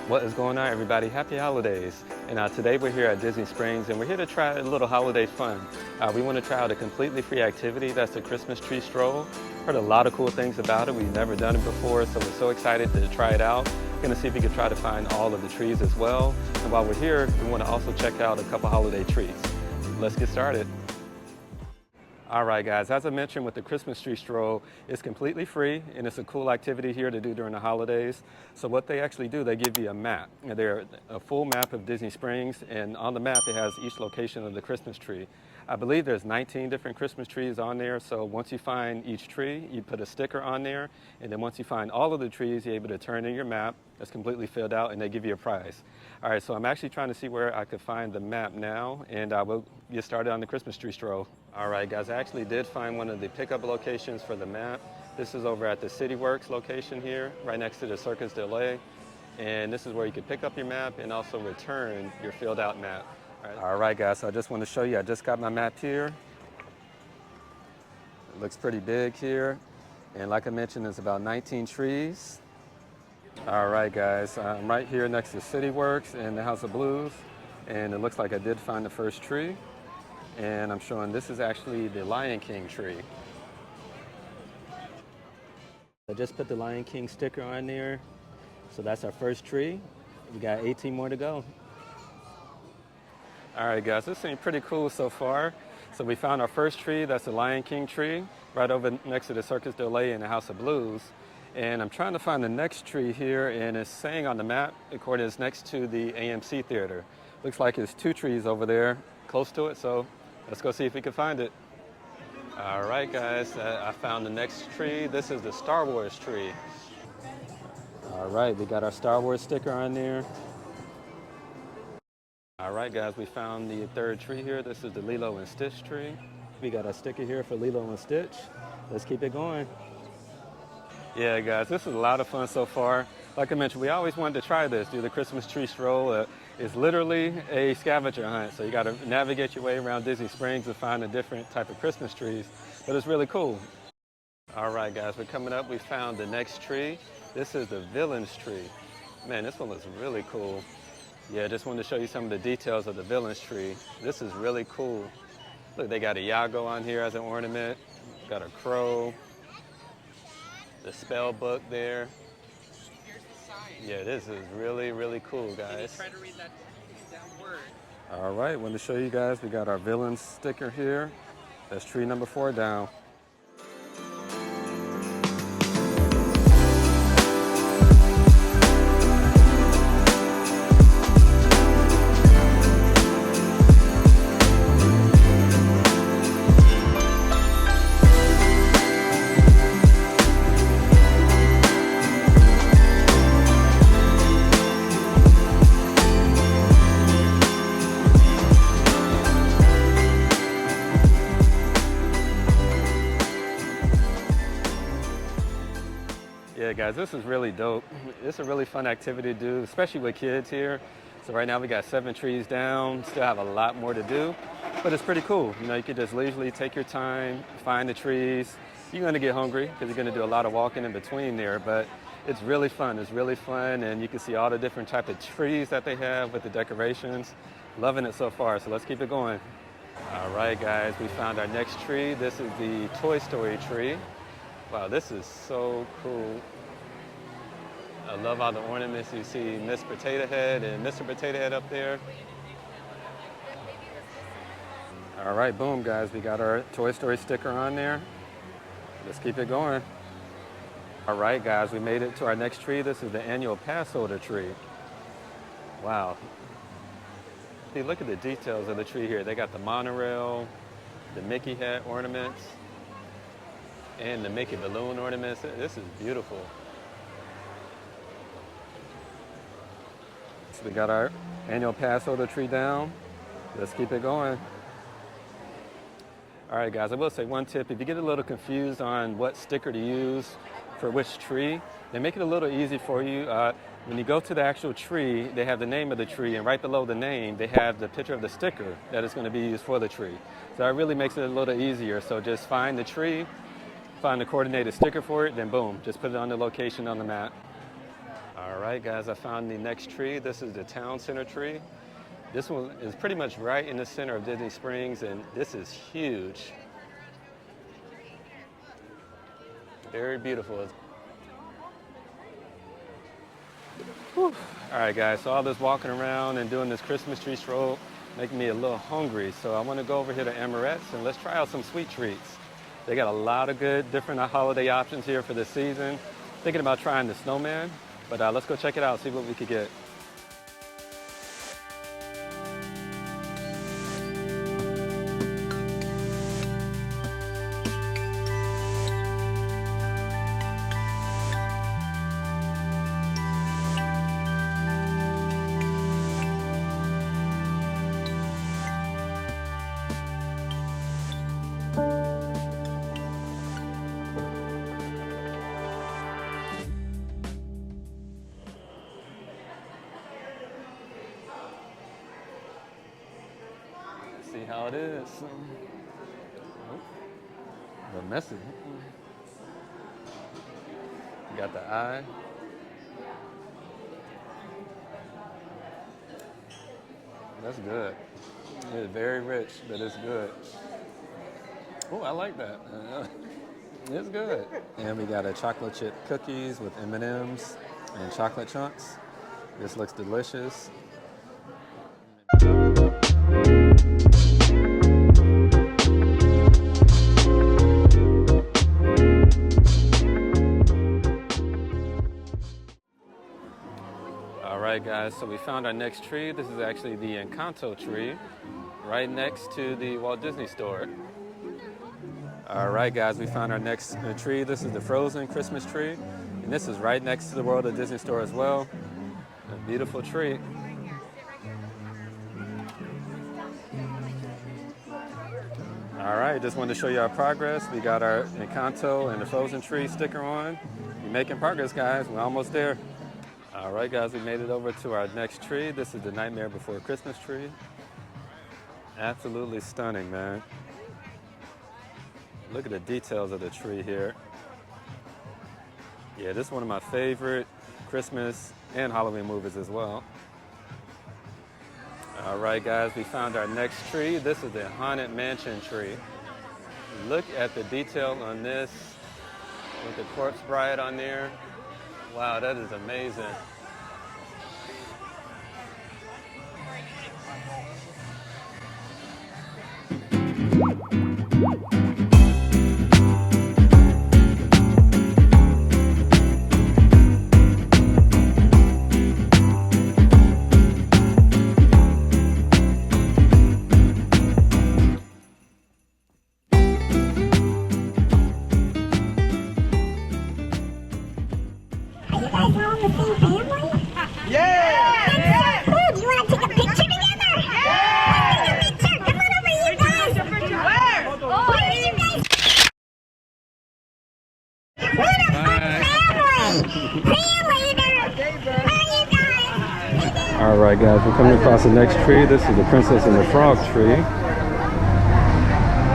What is going on, everybody? Happy holidays. And today we're here at Disney Springs and we're here to try a little holiday fun. We want to try out a completely free activity. That's the Christmas Tree Stroll. Heard a lot of cool things about it. We've never done it before, so we're so excited to try it out. We're going to see if we can try to find all of the trees as well. And while we're here, we want to also check out a couple holiday trees. Let's get started. All right, guys, as I mentioned with the Christmas Tree Stroll, it's completely free and it's a cool activity here to do during the holidays. So what they actually do, they give you a map. They're a full map of Disney Springs, and on the map it has each location of the Christmas tree. I believe there's 19 different Christmas trees on there, so once you find each tree, you put a sticker on there, and then once you find all of the trees, you're able to turn in your map that's completely filled out, and they give you a prize. All right, so I'm actually trying to see where I could find the map now, and we'll get started on the Christmas Tree Stroll. All right, guys, I actually did find one of the pickup locations for the map. This is over at the CityWorks location here, right next to the Circus Delay. And this is where you can pick up your map and also return your filled out map. All right, guys, so I just want to show you, I just got my map here. It looks pretty big here. And like I mentioned, there's about 19 trees. All right, guys, I'm right here next to CityWorks and the House of Blues. And it looks like I did find the first tree. And I'm showing this is actually the Lion King tree. I just put the Lion King sticker on there. So that's our first tree. We got 18 more to go. All right, guys, this seems pretty cool so far. So we found our first tree, that's the Lion King tree, right over next to the Circus Delay and the House of Blues. And I'm trying to find the next tree here, and it's saying on the map, according it's next to the AMC Theater. Looks like there's two trees over there close to it, so let's go see if we can find it. All right, guys, I found the next tree. This is the Star Wars tree. All right, we got our Star Wars sticker on there. All right, guys, we found the third tree here. This is the Lilo and Stitch tree. We got a sticker here for Lilo and Stitch. Let's keep it going. Yeah, guys, this is a lot of fun so far. Like I mentioned, we always wanted to try this, do the Christmas Tree Stroll. It's literally a scavenger hunt, so you got to navigate your way around Disney Springs to find a different type of Christmas trees, but it's really cool. All right, guys, we're coming up. We found the next tree. This is the Villains tree. Man, this one looks really cool. Yeah, just wanted to show you some of the details of the Villains tree. This is really cool. Look, they got a Yago on here as an ornament. Got a crow. The spell book there. Yeah, this is really, really cool, guys. Try to read that word. All right, wanted to show you guys, we got our Villains sticker here. That's tree number 4 down. Yeah, guys, this is really dope. It's a really fun activity to do, especially with kids here. So right now we got 7 trees down, still have a lot more to do, but it's pretty cool. You know, you can just leisurely take your time, find the trees. You're gonna get hungry because you're gonna do a lot of walking in between there, but it's really fun. It's really fun, and you can see all the different type of trees that they have with the decorations. Loving it so far, so let's keep it going. All right, guys, we found our next tree. This is the Toy Story tree. Wow, this is so cool. I love all the ornaments. You see Miss Potato Head and Mr. Potato Head up there. All right, boom, guys. We got our Toy Story sticker on there. Let's keep it going. All right, guys, we made it to our next tree. This is the annual pass holder tree. Wow. See, look at the details of the tree here. They got the monorail, the Mickey hat ornaments, and the Mickey balloon ornaments. This is beautiful. So we got our annual pass holder tree down. Let's keep it going. All right, guys, I will say one tip. If you get a little confused on what sticker to use for which tree, they make it a little easy for you. When you go to the actual tree, they have the name of the tree, and right below the name, they have the picture of the sticker that is going to be used for the tree. So that really makes it a little easier. So just find the tree, find the coordinated sticker for it, then boom, just put it on the location on the map. All All right, guys, I found the next tree. This is the town center tree. This one is pretty much right in the center of Disney Springs, and this is huge. Very beautiful. Whew. All right, guys, so all this walking around and doing this Christmas tree stroll making me a little hungry. So I want to go over here to Amorette's and let's try out some sweet treats. They got a lot of good different holiday options here for this season. Thinking about trying the snowman, but let's go check it out, see what we could get. See how it is. Oh, a little messy. You got the eye. That's good. It's very rich, but it's good. Oh, I like that. It's good. And we got a chocolate chip cookies with M&Ms and chocolate chunks. This looks delicious. All right, guys, so we found our next tree. This is actually the Encanto tree right next to the Walt Disney Store. All right, guys, we found our next tree. This is the Frozen Christmas tree, and this is right next to the World of Disney Store as well. A beautiful tree. All right, just wanted to show you our progress. We got our Encanto and the Frozen tree sticker on. We're making progress, guys. We're almost there. All right, guys, we made it over to our next tree. This is the Nightmare Before Christmas tree. Absolutely stunning, man. Look at the details of the tree here. Yeah, this is one of my favorite Christmas and Halloween movies as well. All right, guys, we found our next tree. This is the Haunted Mansion tree. Look at the detail on this with the corpse bride on there. Wow, that is amazing. All right, guys, we're coming across the next tree. This is the Princess and the Frog tree.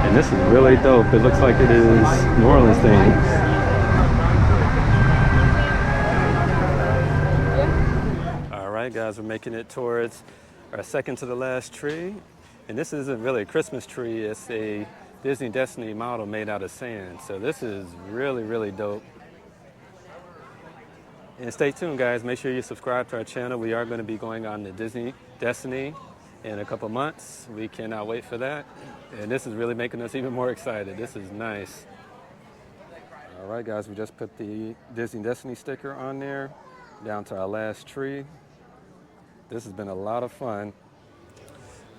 And this is really dope. It looks like it is New Orleans themed. All right, guys, we're making it towards our second to the last tree. And this isn't really a Christmas tree. It's a Disney Destiny model made out of sand. So this is really, really dope. And stay tuned, guys. Make sure you subscribe to our channel. We are going to be going on the Disney Destiny in a couple months. We cannot wait for that. And this is really making us even more excited. This is nice. All right, guys, we just put the Disney Destiny sticker on there, down to our last tree. This has been a lot of fun.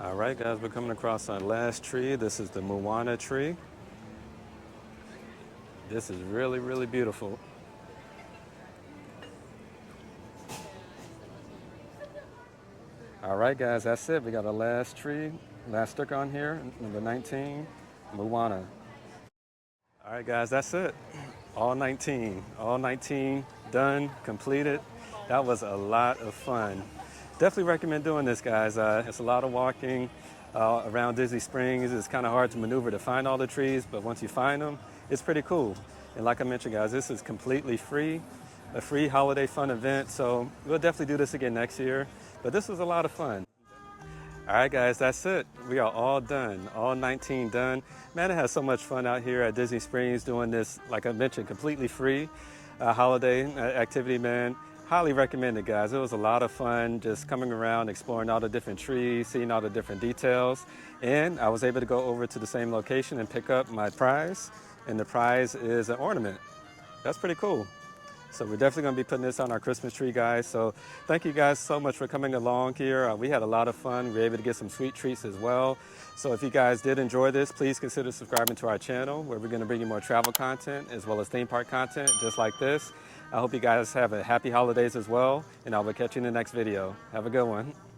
All right, guys, we're coming across our last tree. This is the Moana tree. This is really, really beautiful. All right, guys, that's it. We got our last tree, last sticker on here, number 19, Moana. All right, guys, that's it. All 19 done, completed. That was a lot of fun. Definitely recommend doing this, guys. It's a lot of walking around Disney Springs. It's kind of hard to maneuver to find all the trees, but once you find them, it's pretty cool. And like I mentioned, guys, this is completely free. a free holiday fun event. So we'll definitely do this again next year. But this was a lot of fun. All right, guys, that's it. We are all done, all 19 done. Man, I had so much fun out here at Disney Springs doing this, like I mentioned, completely free holiday activity, man. Highly recommend it, guys. It was a lot of fun just coming around, exploring all the different trees, seeing all the different details. And I was able to go over to the same location and pick up my prize. And the prize is an ornament. That's pretty cool. So we're definitely going to be putting this on our Christmas tree, guys. So thank you guys so much for coming along here. We had a lot of fun. We were able to get some sweet treats as well. So if you guys did enjoy this, please consider subscribing to our channel where we're going to bring you more travel content as well as theme park content just like this. I hope you guys have a happy holidays as well, and I will catch you in the next video. Have a good one.